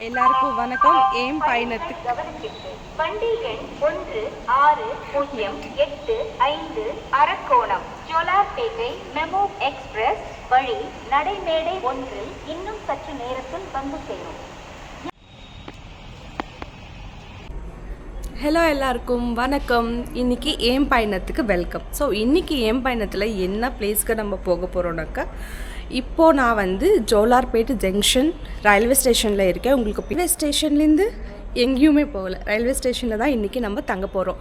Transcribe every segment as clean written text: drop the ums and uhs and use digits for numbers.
எல்லாருக்கும் வணக்கம். ஏம் பயணத்துக்கு வண்டி எண் 1608 அரக்கோணம் ஜோலார்பேட்டை மெமோ எக்ஸ்பிரஸ் வழி நடைமேடை 1 இன்னும் சற்று நேரத்தில் வந்து சேரும். ஹலோ எல்லாருக்கும் வணக்கம். இன்றைக்கி ஏம் பயணத்துக்கு வெல்கம். ஸோ இன்றைக்கி ஏம் பயணத்தில் என்ன பிளேஸ்க்கு நம்ம போக போகிறோம்னாக்கா, இப்போது நான் வந்து ஜோலார்பேட் ஜங்ஷன் ரயில்வே ஸ்டேஷனில் இருக்கேன். உங்களுக்கு ரயில்வே ஸ்டேஷன்லேருந்து எங்கேயுமே போகலை, ரயில்வே ஸ்டேஷனில் தான் இன்றைக்கி நம்ம தங்க போகிறோம்.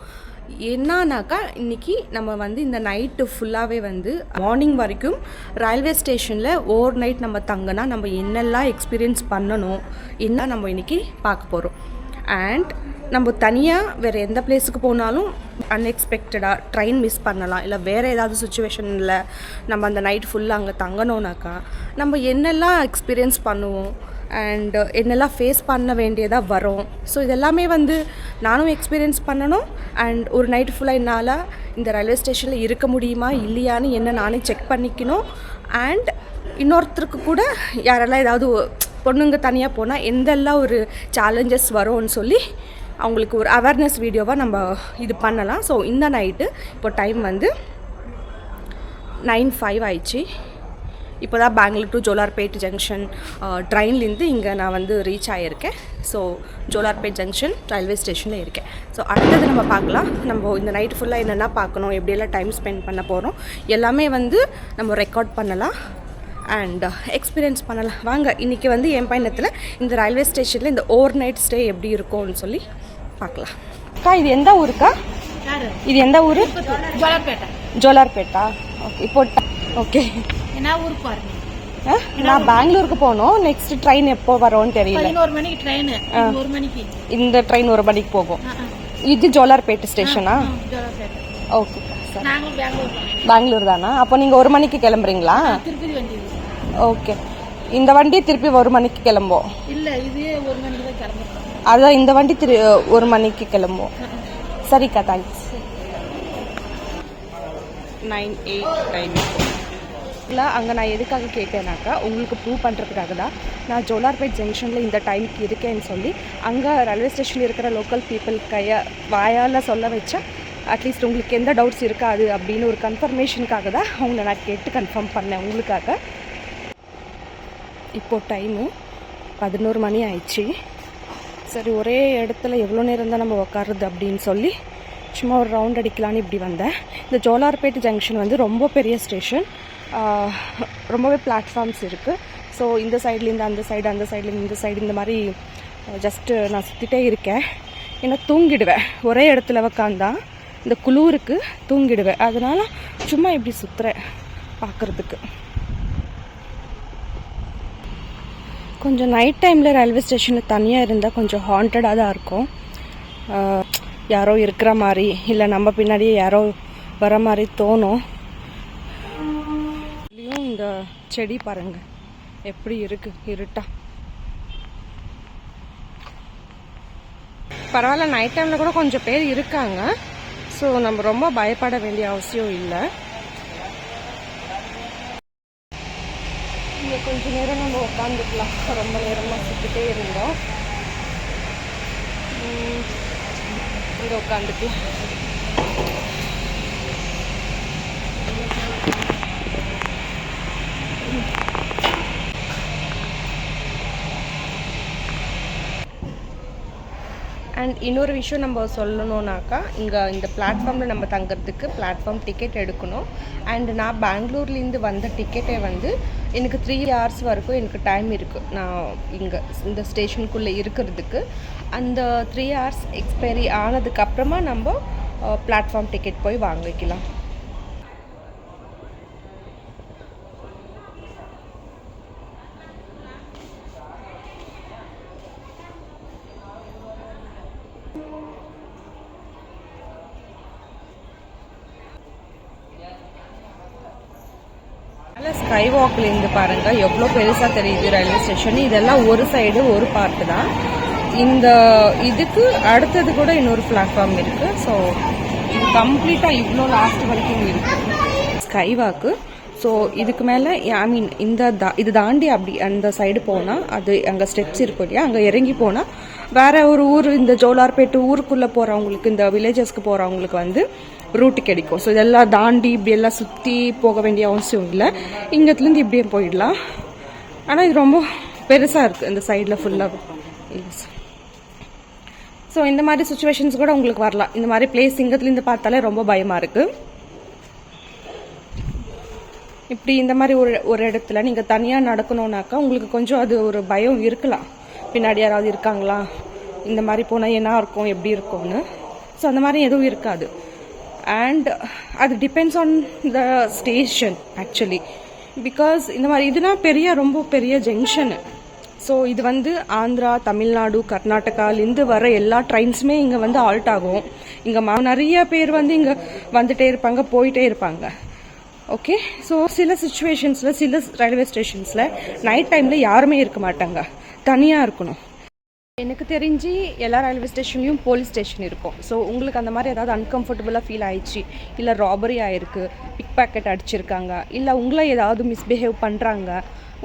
என்னன்னாக்கா, இன்றைக்கி நம்ம வந்து இந்த நைட்டு ஃபுல்லாகவே வந்து மார்னிங் வரைக்கும் ரயில்வே ஸ்டேஷனில் ஓவர் நைட் நம்ம தங்கினா நம்ம என்னெல்லாம் எக்ஸ்பீரியன்ஸ் பண்ணணும் என்ன நம்ம இன்றைக்கி பார்க்க போகிறோம். அண்ட் நம்ம தனியாக வேறு எந்த பிளேஸுக்கு போனாலும் அன்எக்ஸ்பெக்டடாக ட்ரெயின் மிஸ் பண்ணலாம், இல்லை வேறு ஏதாவது சுச்சுவேஷனில் நம்ம அந்த நைட் ஃபுல்லாக அங்கே தங்கணுன்னாக்கா நம்ம என்னெல்லாம் எக்ஸ்பீரியன்ஸ் பண்ணுவோம் அண்ட் என்னெல்லாம் ஃபேஸ் பண்ண வேண்டியதாக வரும். ஸோ இதெல்லாமே வந்து நானும் எக்ஸ்பீரியன்ஸ் பண்ணணும். அண்ட் ஒரு நைட் ஃபுல்லாக என்னால் இந்த ரயில்வே ஸ்டேஷனில் இருக்க முடியுமா இல்லையான்னு என்ன நானே செக் பண்ணிக்கணும். அண்ட் இன்னொருத்தருக்கு கூட யாரெல்லாம் ஏதாவது பொண்ணுங்க தனியாக போனால் எந்தெல்லாம் ஒரு சேலஞ்சஸ் வரும்னு சொல்லி அவங்களுக்கு ஒரு அவேர்னஸ் வீடியோவாக நம்ம இது பண்ணலாம். ஸோ இந்த நைட்டு இப்போ டைம் வந்து 9:05 ஆயிடுச்சு. இப்போ தான் பெங்களூர் டு ஜோலார்பேட் ஜங்ஷன் ட்ரெயின்லேருந்து இங்கே நான் வந்து ரீச் ஆகியிருக்கேன். ஸோ ஜோலார்பேட் ஜங்ஷன் ரயில்வே ஸ்டேஷனில் இருக்கேன். ஸோ அடுத்தது நம்ம பார்க்கலாம், நம்ம இந்த நைட்டு ஃபுல்லாக என்னென்னா பார்க்கணும், எப்படியெல்லாம் டைம் ஸ்பெண்ட் பண்ண போகிறோம் எல்லாமே வந்து நம்ம ரெக்கார்ட் பண்ணலாம் அண்ட் எக்ஸ்பீரியன்ஸ் பண்ணலாம். வாங்க இன்றைக்கி வந்து என் பயணத்தில் இந்த ரயில்வே ஸ்டேஷனில் இந்த ஓவர் நைட் ஸ்டே எப்படி இருக்கும்னு சொல்லி பார்க்கலாம். அக்கா, இது எந்த ஊருக்கா? இது எந்த ஊர்? ஜோலார்பேட்டை. ஜோலார்பேட்டா. ஓகே. இப்போ ஓகே, என்ன ஊருக்கு பாருங்க. நான் பெங்களூருக்கு போகணும். நெக்ஸ்ட் ட்ரெயின் எப்போ வரோன்னு தெரியல. 11 மணிக்கு ட்ரெயின். 1 மணிக்கு இந்த ட்ரெயின் 1 மணிக்கு போகும். இது ஜோலார்பேட் ஸ்டேஷனா? Okay sir. பெங்களூர் தானா? அப்போ நீங்கள் 1 மணிக்கு கிளம்புறீங்களா? திருப்பதி வண்டி. ஓகே. இந்த வண்டி திருப்பி 1 மணிக்கு கிளம்போம். இல்லை, இது 1 மணிக்கு தான் கிளம்புறோம். அதான் இந்த வண்டி 1 மணிக்கு கிளம்போம். சரிக்கா, தேங்க்ஸ். 9:08 இல்லை, அங்கே நான் எதுக்காக கேட்டேனாக்கா, உங்களுக்கு ப்ரூவ் பண்ணுறதுக்காக தான். நான் ஜோலார்பேட் ஜங்ஷனில் இந்த டைமுக்கு இருக்கேன்னு சொல்லி அங்கே ரயில்வே ஸ்டேஷனில் இருக்கிற லோக்கல் பீப்புள் வாயால் சொல்ல வச்சா அட்லீஸ்ட் உங்களுக்கு எந்த டவுட்ஸ் இருக்காது அப்படின்னு ஒரு கன்ஃபர்மேஷனுக்காக தான் அவங்கள நான் கேட்டு கன்ஃபார்ம் பண்ணேன் உங்களுக்காக. இப்போது டைமு 11 மணி ஆயிடுச்சு. சரி, ஒரே இடத்துல எவ்வளோ நேரம் தான் நம்ம உட்காருது அப்படின்னு சொல்லி சும்மா ஒரு ரவுண்ட் அடிக்கலான்னு இப்படி வந்தேன். இந்த ஜோலார்பேட் ஜங்ஷன் வந்து ரொம்ப பெரிய ஸ்டேஷன், ரொம்பவே பிளாட்ஃபார்ம்ஸ் இருக்குது. ஸோ இந்த சைட்லேருந்து அந்த சைடு, அந்த சைட்லேருந்து இந்த சைடு, இந்த மாதிரி ஜஸ்ட்டு நான் சுற்றிட்டே இருக்கேன். ஏன்னா தூங்கிடுவேன் ஒரே இடத்துல உக்காந்தா, இந்த குளூருக்கு தூங்கிடுவேன். அதனால் சும்மா இப்படி சுற்றுறேன் பார்க்குறதுக்கு. கொஞ்சம் நைட் டைமில் ரயில்வே ஸ்டேஷனில் தனியாக இருந்தால் கொஞ்சம் ஹாண்டடாக தான் இருக்கும். யாரோ இருக்கிற மாதிரி, இல்லை நம்ம பின்னாடியே யாரோ வர மாதிரி தோணும். இதுலேயும் இந்த செடி பாருங்கள் எப்படி இருக்குது, இருட்டா. பரவாயில்ல, நைட் டைமில் கூட கொஞ்சம் பேர் இருக்காங்க. ஸோ நம்ம ரொம்ப பயப்பட வேண்டிய அவசியம் இல்லை. இங்கே கொஞ்சம் நேரம் நம்ம உட்காந்துக்கலாம். ரொம்ப நேரமாக சுற்றிட்டே இருந்தோம். இங்கே உட்காந்துக்கலாம். அண்ட் இன்னொரு விஷயம் நம்ம சொல்லணுன்னாக்கா, இங்கே இந்த பிளாட்ஃபார்மில் நம்ம தங்கிறதுக்கு பிளாட்ஃபார்ம் டிக்கெட் எடுக்கணும். அண்ட் நான் பெங்களூர்லேருந்து வந்த டிக்கெட்டை வந்து எனக்கு 3 hours வரைக்கும் எனக்கு டைம் இருக்குது நான் இங்கே இந்த ஸ்டேஷனுக்குள்ளே இருக்கிறதுக்கு. அந்த 3 hours எக்ஸ்பைரி ஆனதுக்கப்புறமா நம்ம பிளாட்ஃபார்ம் டிக்கெட் போய் வாங்கிக்கலாம். ஸ்கை வாக்லேருந்து பாருங்கள் எவ்வளோ பெருசாக தெரியுது ரயில்வே ஸ்டேஷன். இதெல்லாம் ஒரு சைடு ஒரு பார்ட்டு தான். இந்த இதுக்கு அடுத்தது கூட இன்னொரு பிளாட்ஃபார்ம் இருக்குது. ஸோ இது கம்ப்ளீட்டாக இவ்வளோ லாஸ்ட் வரைக்கும் இருக்குது ஸ்கை வாக்கு. ஸோ இதுக்கு மேலே ஐ மீன் இது தாண்டி அப்படி அந்த சைடு போனால் அது அங்கே ஸ்டெப்ஸ் இருக்கும் இல்லையா, அங்கே இறங்கி போனால் வேற ஒரு ஊர், இந்த ஜோலார்பேட்டு ஊருக்குள்ளே போகிறவங்களுக்கு, இந்த வில்லேஜஸ்க்கு போகிறவங்களுக்கு வந்து ரூட்டு கிடைக்கும். ஸோ இதெல்லாம் தாண்டி இப்படி எல்லாம் சுற்றி போக வேண்டிய அவசியம் இல்லை, இங்கத்துலேருந்து இப்படியே போயிடலாம். ஆனால் இது ரொம்ப பெருசாக இருக்குது இந்த சைடில் ஃபுல்லாக. ஸோ இந்த மாதிரி சுச்சுவேஷன்ஸ் கூட உங்களுக்கு வரலாம். இந்த மாதிரி பிளேஸ் இங்கத்துலேருந்து பார்த்தாலே ரொம்ப பயமாக இருக்குது. இப்படி இந்த மாதிரி ஒரு இடத்துல நீங்கள் தனியாக நடக்கணுன்னாக்கா உங்களுக்கு கொஞ்சம் அது ஒரு பயம் இருக்கலாம், பின்னாடி யாராவது இருக்காங்களா, இந்த மாதிரி போனால் என்ன இருக்கும், எப்படி இருக்கும்னு. ஸோ அந்த மாதிரி எதுவும் இருக்காது. அண்ட் அது depends on the station actually. Because இந்த மாதிரி இதுனா ரொம்ப பெரிய ஜங்ஷனு. ஸோ இது வந்து ஆந்திரா, தமிழ்நாடு, கர்நாடகாலேருந்து வர எல்லா ட்ரெயின்ஸுமே இங்கே வந்து ஆல்ட் ஆகும். இங்கே நிறைய பேர் வந்து இங்கே வந்துட்டே இருப்பாங்க, போயிட்டே இருப்பாங்க. ஓகே, ஸோ சில சுச்சுவேஷன்ஸில், சில ரயில்வே ஸ்டேஷன்ஸில் நைட் டைமில் யாருமே இருக்க மாட்டாங்க, தனியாக இருக்கணும். எனக்கு தெரிஞ்சு எல்லா ரயில்வே ஸ்டேஷன்லேயும் போலீஸ் ஸ்டேஷன் இருக்கும். ஸோ உங்களுக்கு அந்த மாதிரி ஏதாவது அன்கம்ஃபர்டபுளாக ஃபீல் ஆயிடுச்சு, இல்லை ராபரி ஆகிருக்கு, பிக் பாக்கெட் அடிச்சிருக்காங்க, இல்லை உங்களை ஏதாவது மிஸ்பிஹேவ் பண்ணுறாங்க,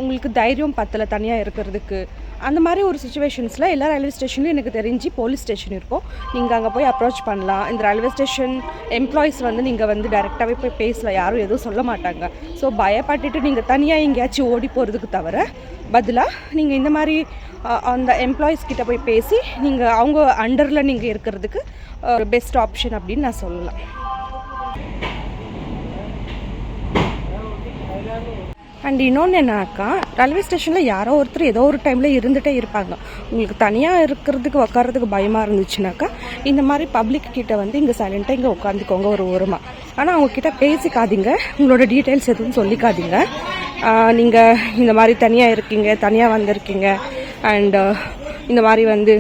உங்களுக்கு தைரியம் பத்தலை தனியாக இருக்கிறதுக்கு, அந்த மாதிரி ஒரு சுச்சுவேஷன்ஸில் எல்லா ரயில்வே ஸ்டேஷன்லையும் எனக்கு தெரிஞ்சு போலீஸ் ஸ்டேஷன் இருக்கும். நீங்கள் அங்கே போய் அப்ரோச் பண்ணலாம். இந்த ரயில்வே ஸ்டேஷன் எம்ப்ளாயீஸ் வந்து நீங்கள் வந்து டைரெக்டாகவே போய் பேசலாம், யாரும் எதுவும் சொல்ல மாட்டாங்க. ஸோ பயப்பட்டுட்டு நீங்கள் தனியாக எங்கேயாச்சும் ஓடி போகிறதுக்கு தவிர பதிலாக நீங்கள் இந்த மாதிரி அந்த எம்ப்ளாயீஸ் கிட்ட போய் பேசி நீங்கள் அவங்க அண்டரில் நீங்கள் இருக்கிறதுக்கு ஒரு பெஸ்ட் ஆப்ஷன் அப்படின்னு நான் சொல்லலாம். அண்ட் இன்னொன்று என்னன்னாக்கா, ரயில்வே ஸ்டேஷனில் யாரோ ஒருத்தர் ஏதோ ஒரு டைமில் இருந்துகிட்டே இருப்பாங்க. உங்களுக்கு தனியாக இருக்கிறதுக்கு உட்காரதுக்கு பயமாக இருந்துச்சுனாக்கா இந்த மாதிரி பப்ளிக் கிட்ட வந்து இங்கே சைலண்ட்டாக இங்கே உட்காந்துக்கோங்க ஒரு ஓரமாக. ஆனால் அவங்கக்கிட்ட பேசிக்காதீங்க, உங்களோட டீட்டெயில்ஸ் எதுவும் சொல்லிக்காதீங்க. நீங்கள் இந்த மாதிரி தனியாக இருக்கீங்க, தனியாக வந்திருக்கீங்க, அண்டு இந்த மாதிரி வந்து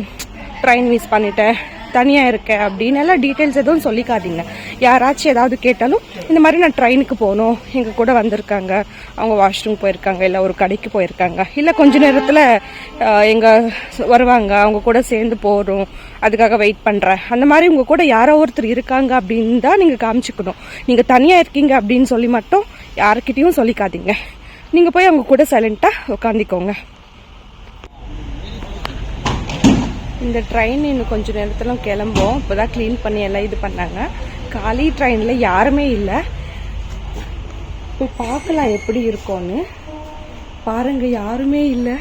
ட்ரெயின் மிஸ் பண்ணிட்டேன், தனியாக இருக்கேன் அப்படின்னு எல்லாம் டீட்டெயில்ஸ் எதுவும் சொல்லிக்காதீங்க. யாராச்சும் ஏதாவது கேட்டாலும் இந்த மாதிரி நான் ட்ரெயினுக்கு போகணும், எங்கள் கூட வந்திருக்காங்க, அவங்க வாஷ்ரூம் போயிருக்காங்க, இல்லை ஒரு கடைக்கு போயிருக்காங்க, இல்லை கொஞ்ச நேரத்தில் எங்கே வருவாங்க, அவங்க கூட சேர்ந்து போகிறோம், அதுக்காக வெயிட் பண்ணுறேன், அந்த மாதிரி உங்கள் கூட யாரோ ஒருத்தர் இருக்காங்க அப்படின்னு தான் நீங்கள் காமிச்சிக்கணும். நீங்கள் தனியாக இருக்கீங்க அப்படின்னு சொல்லி மட்டும் யாருக்கிட்டையும் சொல்லிக்காதீங்க. நீங்கள் போய் அவங்க கூட சைலண்ட்டாக உட்காந்துக்கோங்க. இந்த ட்ரெயின் இன்னும் கொஞ்சம் நேரத்தில் கிளம்போம். இப்போ தான் க்ளீன் பண்ணி எல்லாம் இது பண்ணாங்க. காலி ட்ரெயினில் யாருமே இல்லை. போய் பார்க்கலாம் எப்படி இருக்கும்னு. பாருங்க, யாருமே இல்லை.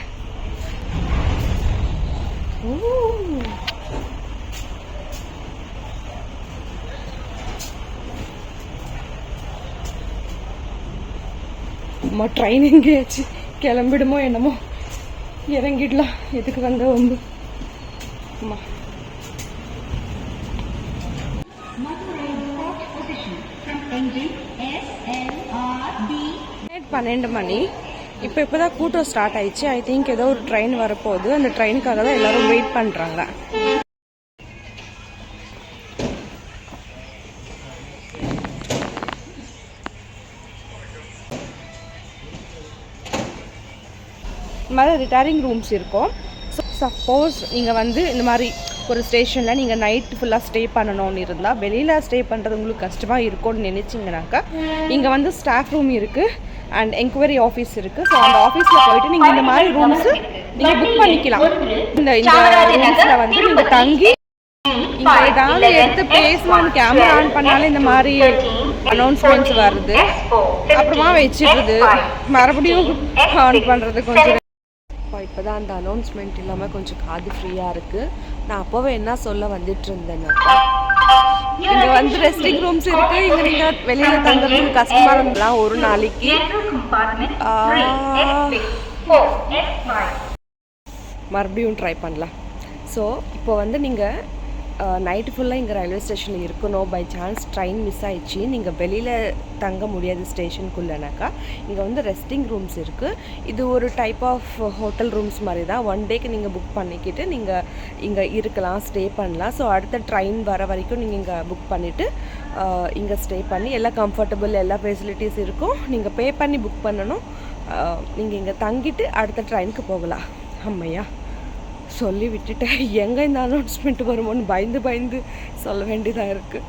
அம்மா, ட்ரெயின் எங்கேயாச்சு கிளம்பிடுமோ என்னமோ, இறங்கிடலாம், எதுக்கு வந்த வந்து. அம்மா 12 மணி. இப்போதான் கூட்டம் ஸ்டார்ட் ஆயிடுச்சு. ஐ திங்க் ஏதோ ஒரு ட்ரெயின் வரப்போகுது. அந்த ட்ரெயினுக்காக தான் எல்லாரும் வெயிட் பண்ணுறாங்க. இந்த மாதிரி ரிட்டையரிங் ரூம்ஸ் இருக்கும். ஸோ சப்போஸ் நீங்கள் வந்து இந்த மாதிரி ஒரு ஸ்டேஷனில் நீங்கள் நைட்டு ஃபுல்லாக ஸ்டே பண்ணணும்னு இருந்தால், வெளியில் ஸ்டே பண்ணுறது உங்களுக்கு கஷ்டமாக இருக்கும்னு நினச்சிங்கனாக்கா, இங்கே வந்து ஸ்டாஃப் ரூம் இருக்குது அண்ட் என்கொயரி ஆஃபீஸ் இருக்குது. ஸோ அந்த ஆஃபீஸில் போயிட்டு நீங்கள் இந்த மாதிரி ரூம்ஸு நீங்கள் புக் பண்ணிக்கலாம். இந்த ரூம்ஸில் வந்து நீங்கள் தங்கி இங்கே ஏதாவது எடுத்து பேசணும்னு கேமரா ஆன் பண்ணாலும் இந்த மாதிரி அனௌன்ஸ்மெண்ட்ஸ் வருது, அப்புறமா வச்சிடுறது, மறுபடியும் ஆன் பண்ணுறது கொஞ்சம். இப்போ தான் அந்த அனௌன்ஸ்மெண்ட் இல்லாமல் கொஞ்சம் காது ஃப்ரீயாக இருக்குது. நான் அப்போவே என்ன சொல்ல வந்துட்டு இருந்தேன்னாக்கா, இங்கே வந்து ரெஸ்டிங் ரூம்ஸ் இருக்குது, இங்கே நீங்கள் வெளியில் தங்குறதுக்கு கஷ்டமாக இருந்தலாம் ஒரு நாளைக்கு. மறுபடியும் ட்ரை பண்ணலாம். ஸோ இப்போ வந்து நீங்கள் நைட்டு ஃபுல்லாக இங்கே ரயில்வே ஸ்டேஷனில் இருக்கணும். பை சான்ஸ் ட்ரெயின் மிஸ் ஆயிடுச்சு, நீங்கள் வெளியில் தங்க முடியாது ஸ்டேஷனுக்குள்ளனாக்கா, இங்கே வந்து ரெஸ்டிங் ரூம்ஸ் இருக்குது. இது ஒரு டைப் ஆஃப் ஹோட்டல் ரூம்ஸ் மாதிரி தான். 1 டேக்கு நீங்கள் புக் பண்ணிக்கிட்டு நீங்கள் இங்கே இருக்கலாம், ஸ்டே பண்ணலாம். ஸோ அடுத்த ட்ரெயின் வர வரைக்கும் நீங்கள் இங்கே புக் பண்ணிவிட்டு இங்கே ஸ்டே பண்ணி எல்லா கம்ஃபர்டபுள் எல்லா ஃபெசிலிட்டிஸ் இருக்கும். நீங்கள் பே பண்ணி புக் பண்ணணும். நீங்கள் இங்கே தங்கிட்டு அடுத்த ட்ரெயினுக்கு போகலாம். அம்மையா சொல்லி விட்டுட்டேன். எங்கே இந்த அனௌன்ஸ்மெண்ட் வருமோன்னு பயந்து சொல்ல வேண்டியதாக இருக்குது.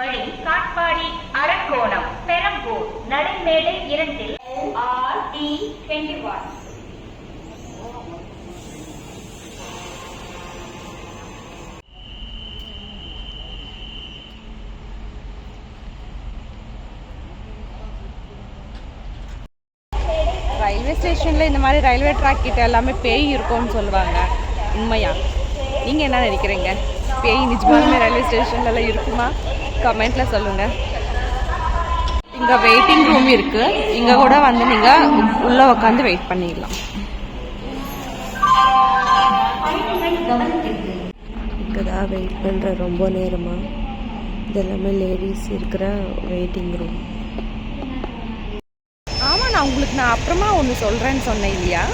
வழி காட்பாடி அரக்கோணம் பெரம்பூர் நடைமேடை 2 RD21. ரயில்வே ஸ்டேஷனில் இந்த மாதிரி ரயில்வே ட்ராக் கிட்ட எல்லாமே பேய் இருக்கும்னு சொல்லுவாங்க. உண்மையா? நீங்கள் என்ன நினைக்கிறீங்க? பேய் நிஜமாலுமே ரயில்வே ஸ்டேஷன்லலாம் இருக்குமா? கமெண்ட்டில் சொல்லுங்கள். இங்கே வெயிட்டிங் ரூம் இருக்குது. இங்கே கூட வந்து நீங்கள் உள்ளே உட்காந்து வெயிட் பண்ணிடலாம். இங்கே தான் வெயிட் பண்ணுற ரொம்ப நேரமாக. இதெல்லாமே லேடிஸ் இருக்கிற வெயிட்டிங் ரூம். ஆமாம், நான் அப்புறமா ஒன்று சொல்கிறேன்னு சொன்னேன் இல்லையா?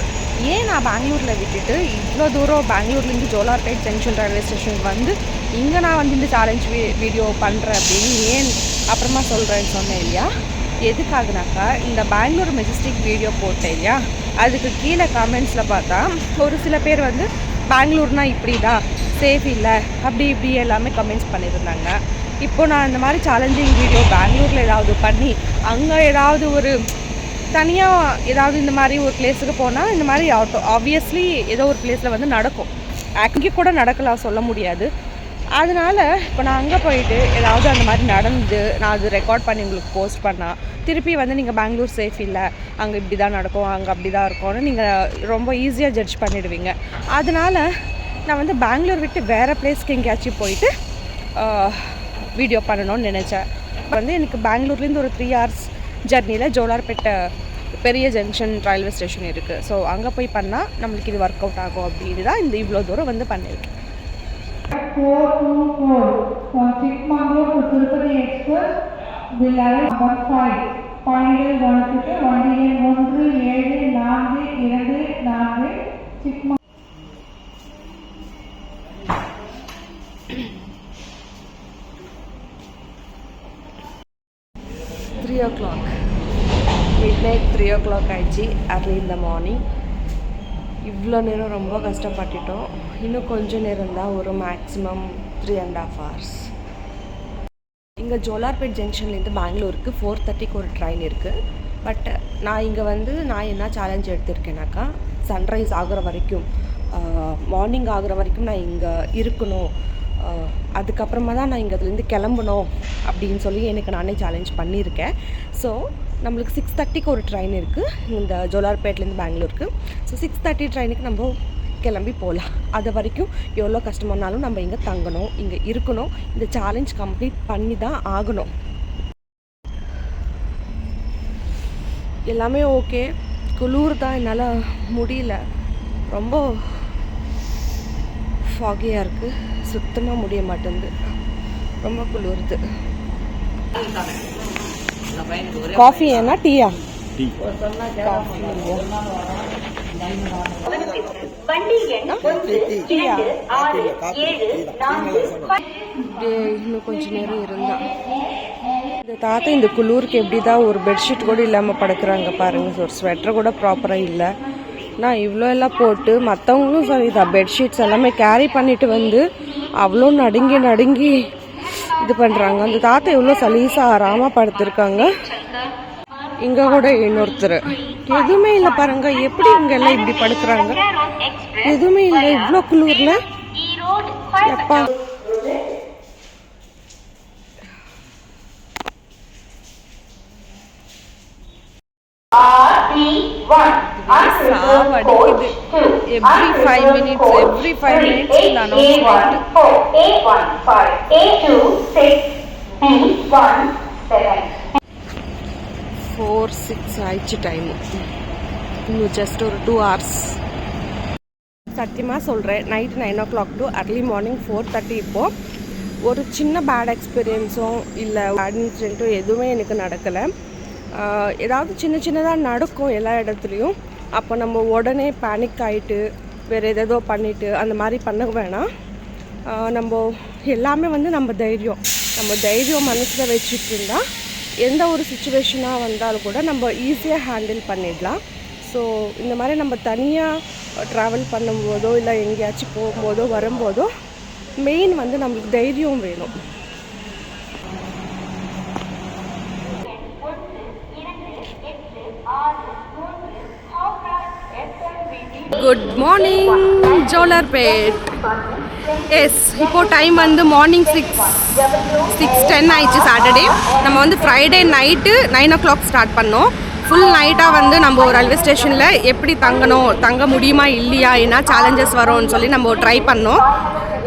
ஏன் நான் பெங்களூரில் விட்டுட்டு இவ்வளோ தூரம் பெங்களூர்லேருந்து ஜோலார்பேட் ஜங்ஷன் ரயில்வே ஸ்டேஷனுக்கு வந்து இங்கே நான் வந்து இந்த சேலஞ்ச் வீடியோ பண்ணுறேன் அப்படின்னு ஏன் அப்புறமா சொல்கிறேன்னு சொன்னேன் இல்லையா? எதுக்காகனாக்கா, இந்த பெங்களூர் மெஜஸ்டிக் வீடியோ போட்டேன் இல்லையா, அதுக்கு கீழே கமெண்ட்ஸில் பார்த்தா ஒரு சில பேர் வந்து பெங்களூர்னா இப்படி தான், சேஃப் இல்லை, அப்படி இப்படி எல்லாமே கமெண்ட்ஸ் பண்ணியிருந்தாங்க. இப்போது நான் இந்த மாதிரி சேலஞ்சிங் வீடியோ பெங்களூரில் ஏதாவது பண்ணி அங்கே ஏதாவது ஒரு தனியாக ஏதாவது இந்த மாதிரி ஒரு பிளேஸுக்கு போனால் இந்த மாதிரி ஆப்வியஸ்லி ஏதோ ஒரு பிளேஸில் வந்து நடக்கும். அங்கே கூட நடக்கலாம், சொல்ல முடியாது. அதனால் இப்போ நான் அங்கே போயிட்டு ஏதாவது அந்த மாதிரி நடந்து நான் அது ரெக்கார்ட் பண்ணி உங்களுக்கு போஸ்ட் பண்ணால் திருப்பி வந்து நீங்கள் பெங்களூர் சேஃப் இல்லை, அங்கே இப்படி தான் நடக்கும், அங்கே அப்படி தான் இருக்கும்னு நீங்கள் ரொம்ப ஈஸியாக ஜட்ஜ் பண்ணிடுவீங்க. அதனால் நான் வந்து பெங்களூர் விட்டு வேறு பிளேஸ்க்கு எங்கேயாச்சும் போயிட்டு வீடியோ பண்ணணும்னு நினச்சேன். வந்து எனக்கு பெங்களூர்லேருந்து ஒரு 3 hours ஜர்னியில் ஜோலார்பேட்டை பெரிய ஜங்ஷன் ரயில்வே ஸ்டேஷன் இருக்குது. ஸோ அங்கே போய் பண்ணால் நம்மளுக்கு இது ஒர்க் அவுட் ஆகும் அப்படின்னு தான் இந்த இவ்வளோ தூரம் வந்து பண்ணியிருக்கேன். 424 from Chikmagalur to Tirupati Express will arrive number 5. பயணிகள் கவனத்துக்கு வண்டி எண் 1742 சிக்மா 3 o'clock, midnight 3 o'clock ஆயிடுச்சு. அர்லி இந்த மார்னிங். இவ்வளோ நேரம் ரொம்ப கஷ்டப்பட்டுட்டோம். இன்னும் கொஞ்சம் நேரம் தான், ஒரு மேக்ஸிமம் 3.5 hours. இங்கே ஜோலார்பேட் ஜங்ஷன்லேருந்து பெங்களூருக்கு 4:30க்கு ஒரு ட்ரெயின் இருக்குது. பட் நான் இங்கே வந்து நான் என்ன சேலஞ்ச் எடுத்திருக்கேனாக்கா, சன்ரைஸ் ஆகிற வரைக்கும், மார்னிங் ஆகிற வரைக்கும் நான் இங்கே இருக்கணும், அதுக்கப்புறமா தான் நான் இங்கே அதுலேருந்து கிளம்பணும் அப்படின்னு சொல்லி எனக்கு நானே சேலஞ்ச் பண்ணியிருக்கேன். ஸோ நம்மளுக்கு 6:30க்கு ஒரு ட்ரெயின் இருக்குது இந்த ஜோலார்பேட்லேருந்து பெங்களூருக்கு. ஸோ 6:30 ட்ரெயினுக்கு நம்ம கிளம்பி போகலாம். அது வரைக்கும் எவ்வளோ கஷ்டமானாலும் நம்ம இங்கே தங்கணும், இங்கே இருக்கணும், இந்த சேலஞ்ச் கம்ப்ளீட் பண்ணி தான் ஆகணும். எல்லாமே ஓகே. குளிர் தான், என்னால் முடியல, ரொம்ப ஃபாகியாக இருக்குது, சுத்தமாக முடிய மாட்டேங்குது, ரொம்ப குளிருது. காஃபி ஏன்னா டீயா? இன்னும் கொஞ்ச நேரம் இருந்தா இந்த தாத்தா இந்த குளிருக்கு எப்படி தான் ஒரு பெட்ஷீட் கூட இல்லாமல் படுக்கிறாங்க பாருங்க. ஒரு ஸ்வெட்டர் கூட ப்ராப்பராக இல்லை. நான் இவ்வளோ எல்லாம் போட்டு மற்றவங்களும் சரிதான் பெட்ஷீட்ஸ் எல்லாமே கேரி பண்ணிட்டு வந்து அவ்வளோ நடுங்கி இது பண்ணுறாங்க. அந்த தாத்தா எவ்வளோ சலீஸாக ஆறாமல் படுத்திருக்காங்க. இங்கே கூட இன்னொருத்தர் எதுவுமே இல்லை பாருங்க, எப்படி இங்கே எல்லாம் இப்படி படுக்கிறாங்க, எதுவுமே இல்லை இவ்வளோ குளிர்ல. எப்பா சாவடிக்குது. every 5 minutes இந்த அனௌன்ஸ்மெண்ட். 4:06 ஆயிடுச்சு டைமு. இன்னும் ஜஸ்ட் ஒரு 2 hours. சத்தியமாக சொல்கிறேன், நைட் 9 o'clock டு அர்லி மார்னிங் 4:30. இப்போது ஒரு சின்ன பேட் எக்ஸ்பீரியன்ஸும் இல்லை பேட் இன்சிடென்ட்டும் எதுவுமே எனக்கு நடக்கலை. ஏதாவது சின்னதாக நடக்கும் எல்லா இடத்துலையும். அப்போ நம்ம உடனே பேனிக் ஆகிட்டு வேறு ஏதேதோ பண்ணிவிட்டு அந்த மாதிரி பண்ண வேணாம். நம்ம எல்லாமே வந்து நம்ம தைரியம் மனசில் வச்சுட்டு இருந்தால் எந்த ஒரு சுச்சுவேஷனாக வந்தாலும் கூட நம்ம ஈஸியாக ஹேண்டில் பண்ணிடலாம். ஸோ இந்த மாதிரி நம்ம தனியாக ட்ராவல் பண்ணும்போதோ இல்லை எங்கேயாச்சும் போகும்போதோ வரும்போதோ மெயின் வந்து நம்மளுக்கு தைரியம் வேணும். Good morning Jolarpet. எஸ், இப்போது டைம் வந்து மார்னிங் 6:10 ஆயிடுச்சு. சாட்டர்டே நம்ம வந்து ஃப்ரைடே நைட்டு 9 o'clock ஸ்டார்ட் பண்ணோம். ஃபுல் நைட்டாக வந்து நம்ம ரயில்வே ஸ்டேஷனில் எப்படி தங்க முடியுமா இல்லையா, என்ன சேலஞ்சஸ் வரும்னு சொல்லி நம்ம ட்ரை பண்ணோம்.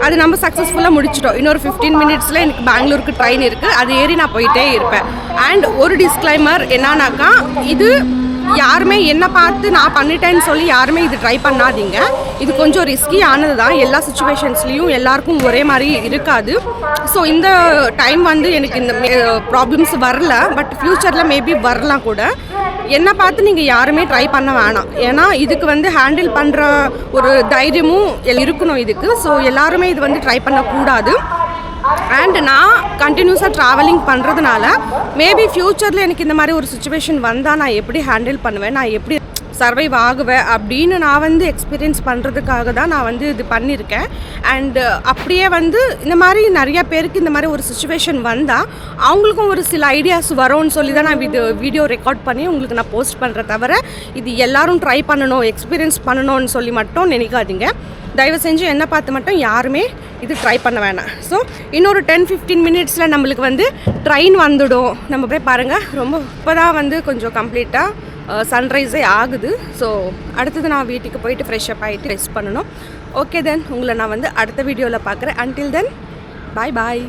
அது நம்ம சக்ஸஸ்ஃபுல்லாக முடிச்சிட்டோம். இன்னொரு 15 minutesல எனக்கு பெங்களூருக்கு ட்ரெயின் இருக்குது, அது ஏறி நான் போயிட்டே இருப்பேன். அண்ட் ஒரு டிஸ்க்ளைமர் என்னன்னாக்கா, இது யாருமே என்ன பார்த்து நான் பண்ணிட்டேன்னு சொல்லி யாருமே இது ட்ரை பண்ணாதீங்க. இது கொஞ்சம் ரிஸ்கி ஆனது தான். எல்லா சுச்சுவேஷன்ஸ்லேயும் எல்லாருக்கும் ஒரே மாதிரி இருக்காது. ஸோ இந்த டைம் வந்து எனக்கு இந்த ப்ராப்ளம்ஸ் வரல, பட் ஃப்யூச்சரில் மேபி வரலாம் கூட. என்னை பார்த்து நீங்கள் யாருமே ட்ரை பண்ண வேணாம். ஏன்னா இதுக்கு வந்து ஹேண்டில் பண்ணுற ஒரு தைரியமும் இருக்கணும் இதுக்கு. ஸோ எல்லாருமே இது வந்து ட்ரை பண்ணக்கூடாது. அண்ட் நான் கண்டினியூஸாக ட்ராவலிங் பண்ணுறதுனால மேபி ஃப்யூச்சரில் எனக்கு இந்த மாதிரி ஒரு சுச்சுவேஷன் வந்தால் நான் எப்படி ஹேண்டில் பண்ணுவேன், நான் எப்படி சர்வைவ் ஆகுவேன் அப்படின்னு நான் வந்து எக்ஸ்பீரியன்ஸ் பண்ணுறதுக்காக தான் நான் வந்து இது பண்ணியிருக்கேன். அண்டு அப்படியே வந்து இந்த மாதிரி நிறையா பேருக்கு இந்த மாதிரி ஒரு சுச்சுவேஷன் வந்தால் அவங்களுக்கும் ஒரு சில ஐடியாஸ் வரும்னு சொல்லி தான் நான் இது வீடியோ ரெக்கார்ட் பண்ணி உங்களுக்கு நான் போஸ்ட் பண்ணுறேன். தவிர இது எல்லோரும் ட்ரை பண்ணணும், எக்ஸ்பீரியன்ஸ் பண்ணணும்னு சொல்லி மட்டும் நினைக்காதீங்க. தயவு செஞ்சு என்னை பார்த்து மட்டும் யாருமே இது ட்ரை பண்ண வேணாம். ஸோ இன்னொரு 10-15 minutesல நம்மளுக்கு வந்து ட்ரெயின் வந்துடும். நம்ம போய் பாருங்கள், ரொம்ப இப்போ தான் வந்து கொஞ்சம் கம்ப்ளீட்டாக சன்ரைஸே ஆகுது. ஸோ அடுத்தது நான் வீட்டுக்கு போயிட்டு ஃப்ரெஷ்அப் ஆகிட்டு ரெஸ்ட் பண்ணணும். ஓகே தென் உங்களை நான் வந்து அடுத்த வீடியோவில் பார்க்குறேன். அன்டில் தென் பாய் பாய்.